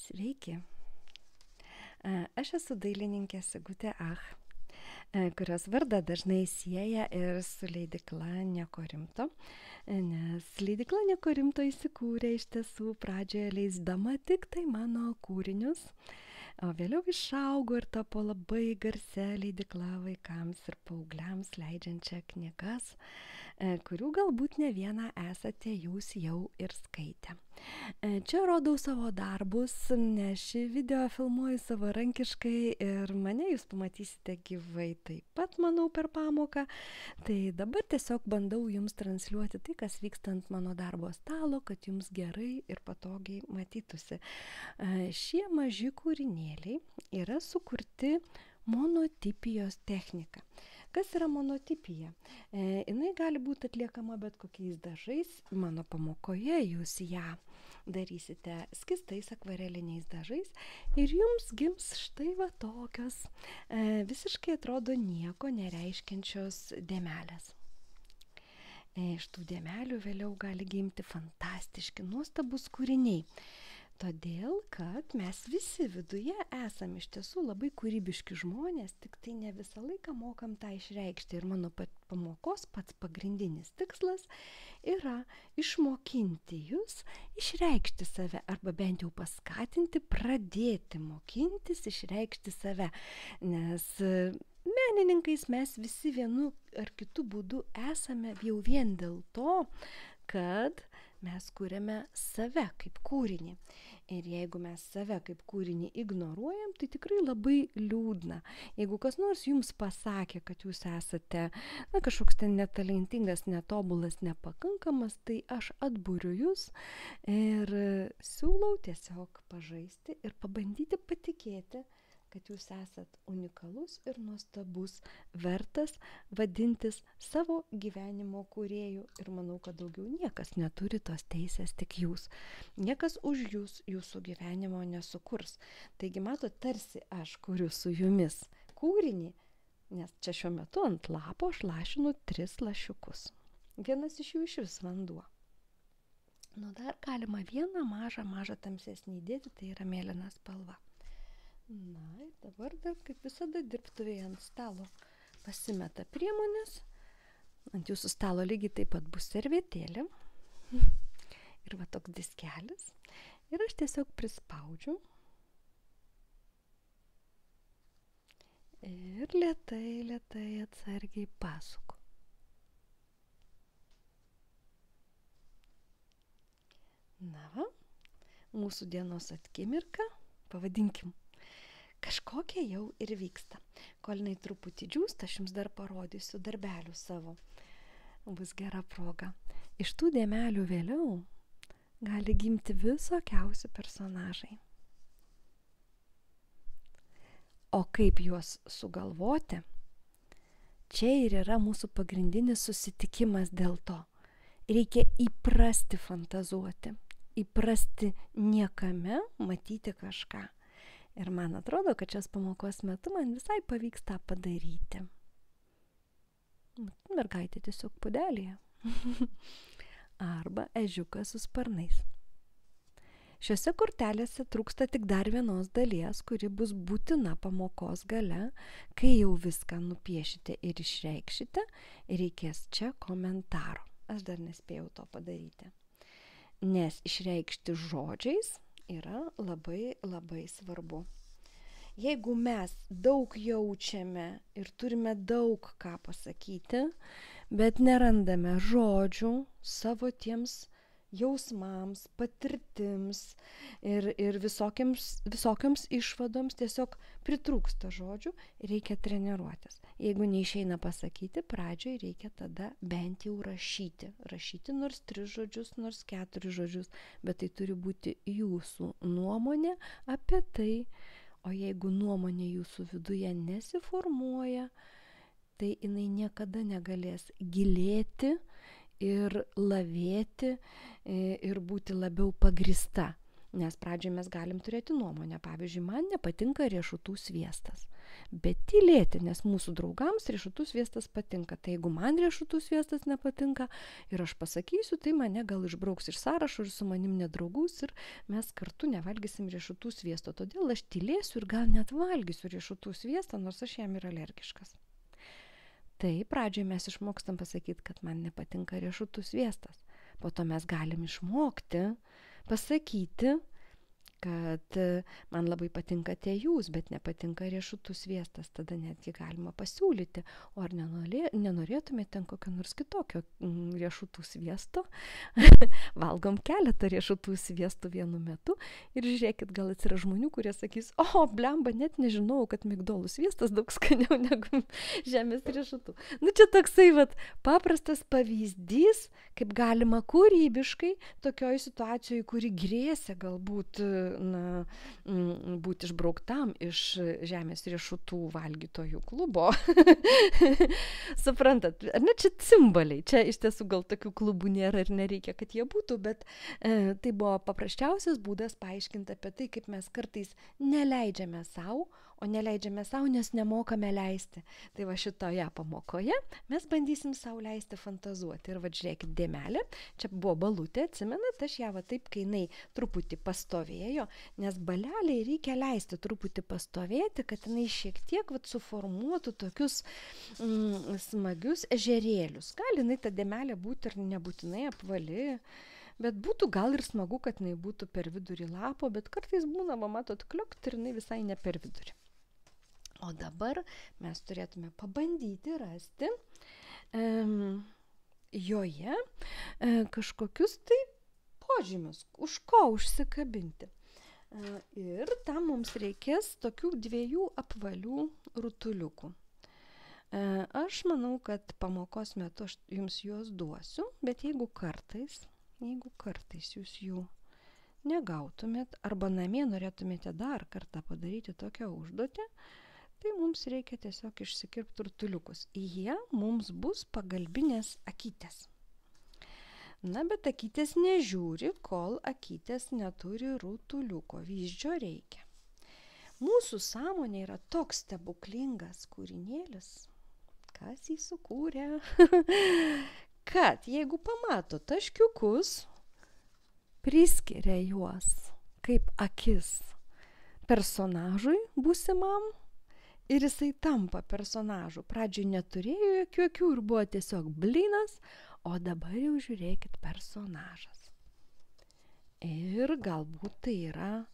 Sveiki. Aš esu dailininkė Sigutė Ach, kurios vardą dažnai sieja ir su leidykla Nieko rimto, nes leidykla Nieko rimto įsikūrė iš tiesų pradžioje leisdama tik tai mano kūrinius, o vėliau išaugo ir tapo labai garsia leidykla vaikams ir paaugliams leidžiančia knygas, kurių galbūt ne vieną esate jūs jau ir skaitę. Čia rodau savo darbus, nes šį video filmuoju savarankiškai ir mane jūs pamatysite gyvai taip pat, manau, per pamoką. Tai dabar tiesiog bandau jums transliuoti tai, kas vyksta ant mano darbo stalo, kad jums gerai ir patogiai matytųsi. Šie maži kūrinėliai yra sukurti monotipijos technika. Kas yra monotipija? Jinai gali būti atliekama bet kokiais dažais. Mano pamokoje jūs ją darysite skystais akvareliniais dažais ir jums gims štai va tokios visiškai atrodo nieko nereiškiančios dėmelės. Iš tų dėmelių vėliau gali gimti fantastiški, nuostabus kūriniai. Todėl, kad mes visi viduje esame iš tiesų labai kūrybiški žmonės, tik tai ne visą laiką mokam tą išreikšti. Ir mano pamokos pats pagrindinis tikslas yra išmokinti jūs išreikšti save, arba bent jau paskatinti, pradėti mokintis išreikšti save. Nes menininkais mes visi vienu ar kitu būdu esame jau vien dėl to, kad mes kuriame save kaip kūrinį. Ir jeigu mes save kaip kūrinį ignoruojam, tai tikrai labai liūdna. Jeigu kas nors jums pasakė, kad jūs esate kažkoks ten netalentingas, netobulas, nepakankamas, tai aš atburiu jūs ir siūlau tiesiog pažaisti ir pabandyti patikėti, kad jūs esat unikalus ir nuostabus, vertas vadintis savo gyvenimo kūrėju. Ir manau, kad daugiau niekas neturi tos teisės, tik jūs. Niekas už jūs jūsų gyvenimo nesukurs. Taigi, matot, tarsi aš kuriu su jumis kūrinį, nes čia šiuo metu ant lapo aš lašinu 3 lašiukus. Vienas iš jų išvis vanduo. Dar galima vieną mažą tamsesnį įdėti, tai yra mėlyna spalva. Ir dabar dar kaip visada dirbtuvėje ant stalo pasimeta priemonės. Ant jūsų stalo lygiai taip pat bus servetėlė. Ir va toks diskelis. Ir aš tiesiog prispaudžiu. Ir lėtai atsargiai pasuku. Mūsų dienos akimirka, pavadinkim, kažkokia jau ir vyksta. Kol jinai truputį džiūsta, aš jums dar parodysiu darbelių savo. Bus gera proga. Iš tų dėmelių vėliau gali gimti visokiausi personažai. O kaip juos sugalvoti? Čia ir yra mūsų pagrindinis susitikimas dėl to. Reikia įprasti fantazuoti, įprasti niekame matyti kažką. Ir man atrodo, kad šios pamokos metu man visai pavyks tą padaryti. Mergaitė tiesiog pudelėje. Arba ežiukas su sparnais. Šiuose kortelėse trūksta tik dar vienos dalies, kuri bus būtina pamokos gale, kai jau viską nupiešite ir išreikšite, reikės čia komentaro. Aš dar nespėjau to padaryti. Nes išreikšti žodžiais yra labai svarbu. Jeigu mes daug jaučiame ir turime daug ką pasakyti, bet nerandame žodžių savo tiems jausmams, patirtims ir visokiams išvadoms, tiesiog pritrūksta žodžių, reikia treniruotis. Jeigu neišeina pasakyti, pradžioj reikia tada bent jau rašyti. Rašyti nors 3 žodžius, nors 4 žodžius, bet tai turi būti jūsų nuomonė apie tai. O jeigu nuomonė jūsų viduje nesiformuoja, tai jinai niekada negalės gilėti ir lavėti ir būti labiau pagrįsta. Nes pradžioje mes galim turėti nuomonę. Pavyzdžiui, man nepatinka riešutų sviestas. Bet tylėti, nes mūsų draugams riešutų sviestas patinka. Tai jeigu man riešutų sviestas nepatinka ir aš pasakysiu, tai mane gal išbrauks iš sąrašo ir su manim nedraugus ir mes kartu nevalgysim riešutų sviesto. Todėl aš tylėsiu ir gal net valgysiu riešutų sviestą, nors aš jam yra alergiškas. Tai pradžioje mes išmokstam pasakyti, kad man nepatinka riešutų sviestas. Po to mes galim išmokti pasakyti, kad man labai patinka tejūs, bet nepatinka riešutų sviestas. Tada netgi galima pasiūlyti, o ar nenorėtumėte ten kokio nors kitokio riešutų sviesto? Valgom keletą riešutų sviestų vienu metu ir žiūrėkit, gal atsiras žmonių, kurie sakys, o, blemba, net nežinau, kad migdolų sviestas daug skaniau negu žemės riešutų. Nu, čia toksai paprastas pavyzdys, kaip galima kūrybiškai tokioj situacijoje, kuri grėsia galbūt būti išbrauktam iš žemės riešutų valgytojų klubo. Suprantat, ar ne, čia simboliai, čia iš tiesų gal tokių klubų nėra ir nereikia, kad jie būtų, bet tai buvo paprasčiausias būdas paaiškinti apie tai, kaip mes kartais neleidžiame savo, o neleidžiame savo, nes nemokame leisti. Tai va šitoje pamokoje mes bandysim savo leisti fantazuoti. Ir va žiūrėkit, dėmelė, čia buvo balutė, atsimenat, aš ją va taip, kai jinai truputį pastovėjo, nes baleliai reikia leisti truputį pastovėti, kad jinai šiek tiek va suformuotų tokius smagius ežerėlius. Gali jinai ta dėmelė būti ir nebūtinai apvali, bet būtų gal ir smagu, kad jinai būtų per vidurį lapo, bet kartais būna, matot, kliokt ir jinai visai ne per vidurį. O dabar mes turėtume pabandyti rasti joje kažkokius tai požymius, už ko užsikabinti. Ir tam mums reikės tokių 2 apvalių rutuliukų. Aš manau, kad pamokos metu aš jums juos duosiu, bet jeigu kartais jūs jų negautumėt arba namie norėtumėte dar kartą padaryti tokią užduotį, tai mums reikia tiesiog išsikirpti rutuliukus. Jie mums bus pagalbinės akytės. Na, bet akytės nežiūri, kol akytės neturi rutuliuko. Vyzdžio reikia. Mūsų sąmonė yra toks stebuklingas kūrinėlis, kas jį sukūrė, kad jeigu pamato taškiukus, priskiria juos kaip akis personažui būsimam ir jisai tampa personažu. Pradžioj neturėjo jokių akių ir buvo tiesiog blynas, o dabar jau žiūrėkit personažas. Ir galbūt tai yra,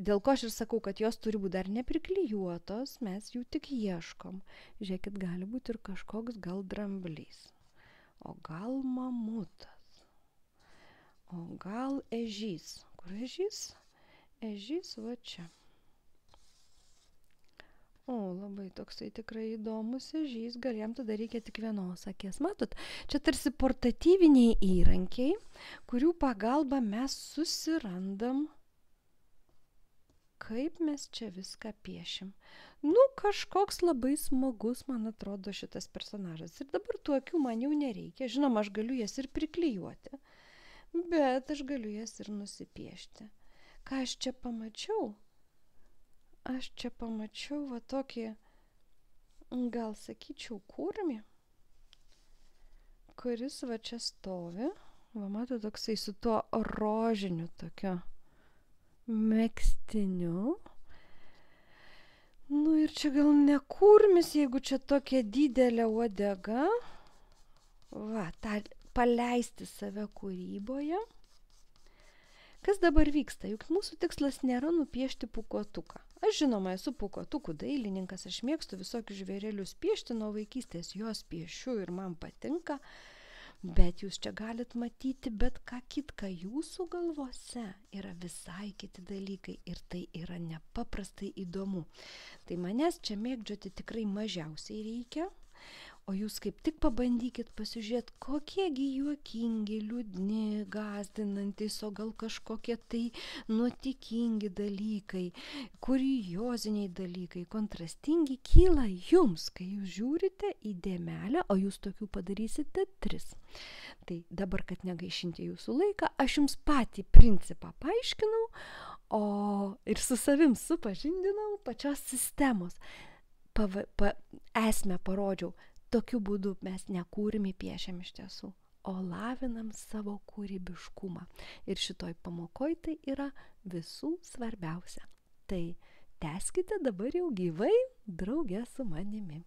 dėl ko aš ir sakau, kad jos turi būti dar nepriklijuotos, mes jų tik ieškom. Žiūrėkit, gali būti ir kažkoks gal dramblys, o gal mamutas, o gal ežys. Kur ežys? Ežys va čia. O, labai toksai tikrai įdomus ežys, gal jam tada reikia tik vienos akies. Matot, čia tarsi portatyviniai įrankiai, kurių pagalba mes susirandam, kaip mes čia viską piešim. Nu, kažkoks labai smagus, man atrodo, šitas personažas. Ir dabar tų akių man jau nereikia. Žinoma, aš galiu jas ir priklijuoti, bet aš galiu jas ir nusipiešti. Ką aš čia pamačiau? Aš čia pamačiau va tokį, gal sakyčiau, kurmį, kuris va čia stovi. Va, matau, toksai su tuo rožiniu tokiu megztiniu. Nu ir čia gal ne kurmis, jeigu čia tokia didelė uodega. Va, tą paleisti save kūryboje. Kas dabar vyksta? Juk mūsų tikslas nėra nupiešti pūkuotuką. Aš žinoma esu pūkuotukų dailininkas, aš mėgstu visokius žvėrelius piešti, nuo vaikystės juos piešiu ir man patinka, bet jūs čia galit matyti bet ką kitką, jūsų galvose yra visai kiti dalykai ir tai yra nepaprastai įdomu. Tai manęs čia mėgdžioti tikrai mažiausiai reikia, o jūs kaip tik pabandykit pasižiūrėti, kokiegi juokingi, liūdni, gąsdinantys, o gal kažkokie tai nuotykingi dalykai, kurioziniai dalykai, kontrastingi kyla jums, kai jūs žiūrite į dėmelę, o jūs tokių padarysite 3. Tai dabar, kad negaišinti jūsų laiką, aš jums patį principą paaiškinau, ir su savim supažindinau pačios sistemos. Esmę parodžiau. Tokiu būdu mes ne kūrinį piešiam iš tiesų, o lavinam savo kūrybiškumą. Ir šitoj pamokoj tai yra visų svarbiausia. Tai tęskite dabar jau gyvai drauge su manimi.